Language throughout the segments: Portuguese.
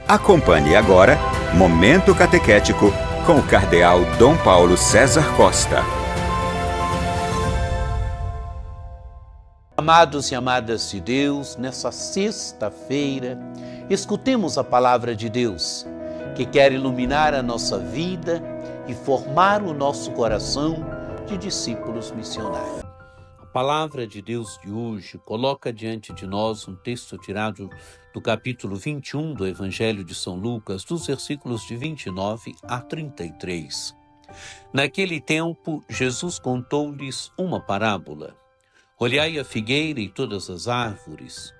Acompanhe agora Momento Catequético com o Cardeal Dom Paulo César Costa. Amados e amadas de Deus, nessa sexta-feira, escutemos a palavra de Deus, que quer iluminar a nossa vida e formar o nosso coração de discípulos missionários. A palavra de Deus de hoje coloca diante de nós um texto tirado do capítulo 21 do Evangelho de São Lucas, dos versículos de 29 a 33. Naquele tempo, Jesus contou-lhes uma parábola. Olhai a figueira e todas as árvores.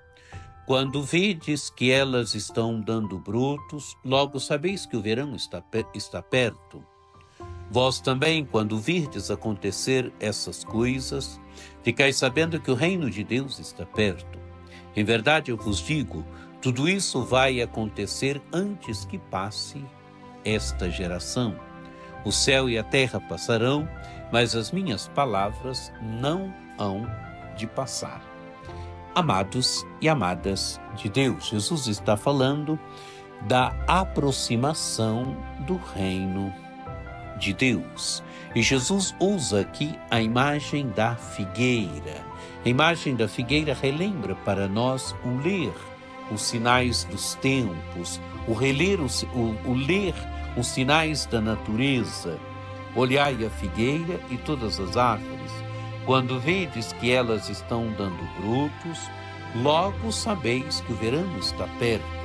Quando vedes que elas estão dando brotos, logo sabeis que o verão está perto. Vós também, quando virdes acontecer essas coisas, ficais sabendo que o reino de Deus está perto. Em verdade, eu vos digo, tudo isso vai acontecer antes que passe esta geração. O céu e a terra passarão, mas as minhas palavras não hão de passar. Amados e amadas de Deus, Jesus está falando da aproximação do reino de Deus. E Jesus usa aqui a imagem da figueira. A imagem da figueira relembra para nós o ler os sinais dos tempos, o ler os sinais da natureza. Olhai a figueira e todas as árvores. Quando vedes que elas estão dando brotos, logo sabeis que o verão está perto.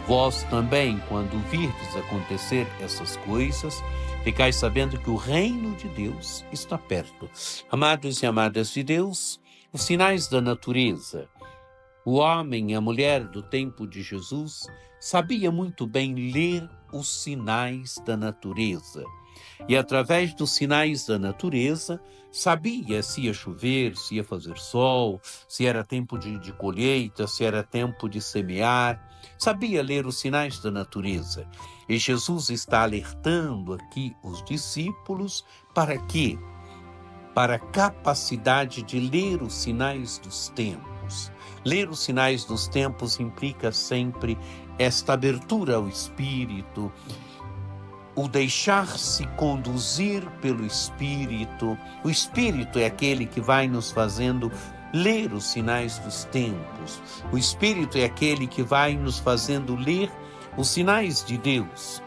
Vós também, quando virdes acontecer essas coisas, ficais sabendo que o reino de Deus está perto. Amados e amadas de Deus, os sinais da natureza. O homem e a mulher do tempo de Jesus sabia muito bem ler os sinais da natureza. E através dos sinais da natureza, sabia se ia chover, se ia fazer sol, se era tempo de colheita, se era tempo de semear. Sabia ler os sinais da natureza. E Jesus está alertando aqui os discípulos para quê? Para a capacidade de ler os sinais dos tempos. Ler os sinais dos tempos implica sempre esta abertura ao Espírito, o deixar-se conduzir pelo Espírito. O Espírito é aquele que vai nos fazendo ler os sinais dos tempos. O Espírito é aquele que vai nos fazendo ler os sinais de Deus.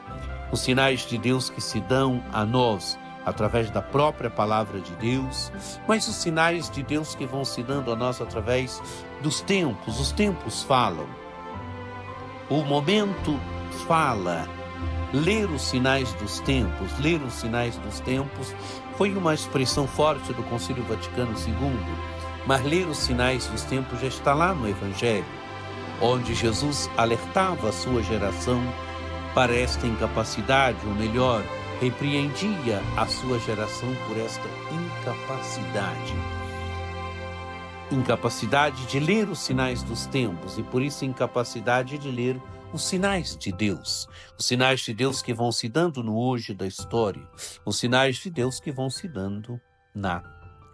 Os sinais de Deus que se dão a nós através da própria palavra de Deus, mas os sinais de Deus que vão se dando a nós através dos tempos. Os tempos falam. O momento fala. Ler os sinais dos tempos, foi uma expressão forte do Concílio Vaticano II, mas ler os sinais dos tempos já está lá no Evangelho, onde Jesus alertava a sua geração para esta incapacidade, ou melhor, repreendia a sua geração por esta incapacidade de ler os sinais dos tempos e por isso incapacidade de ler os sinais de Deus que vão se dando no hoje da história, os sinais de Deus que vão se dando na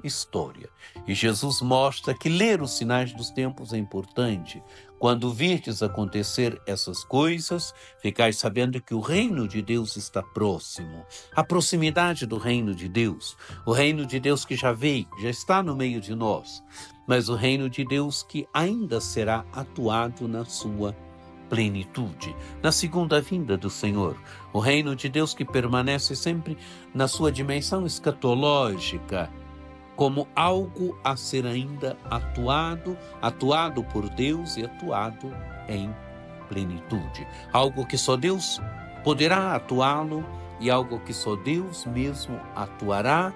história. E Jesus mostra que ler os sinais dos tempos é importante. Quando virdes acontecer essas coisas, ficais sabendo que o reino de Deus está próximo. A proximidade do reino de Deus, o reino de Deus que já veio, já está no meio de nós, mas o reino de Deus que ainda será atuado na sua plenitude, na segunda vinda do Senhor. O reino de Deus que permanece sempre na sua dimensão escatológica, como algo a ser ainda atuado por Deus e atuado em plenitude. Algo que só Deus poderá atuá-lo e algo que só Deus mesmo atuará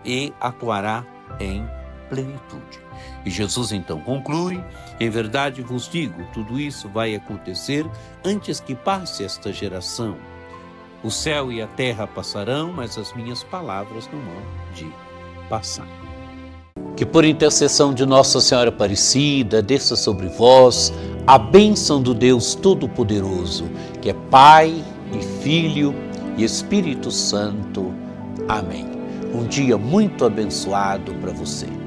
e atuará em plenitude. E Jesus então conclui: em verdade vos digo, tudo isso vai acontecer antes que passe esta geração. O céu e a terra passarão, mas as minhas palavras não hão de passar. Que por intercessão de Nossa Senhora Aparecida, desça sobre vós a bênção do Deus Todo-Poderoso, que é Pai e Filho e Espírito Santo. Amém. Um dia muito abençoado para você.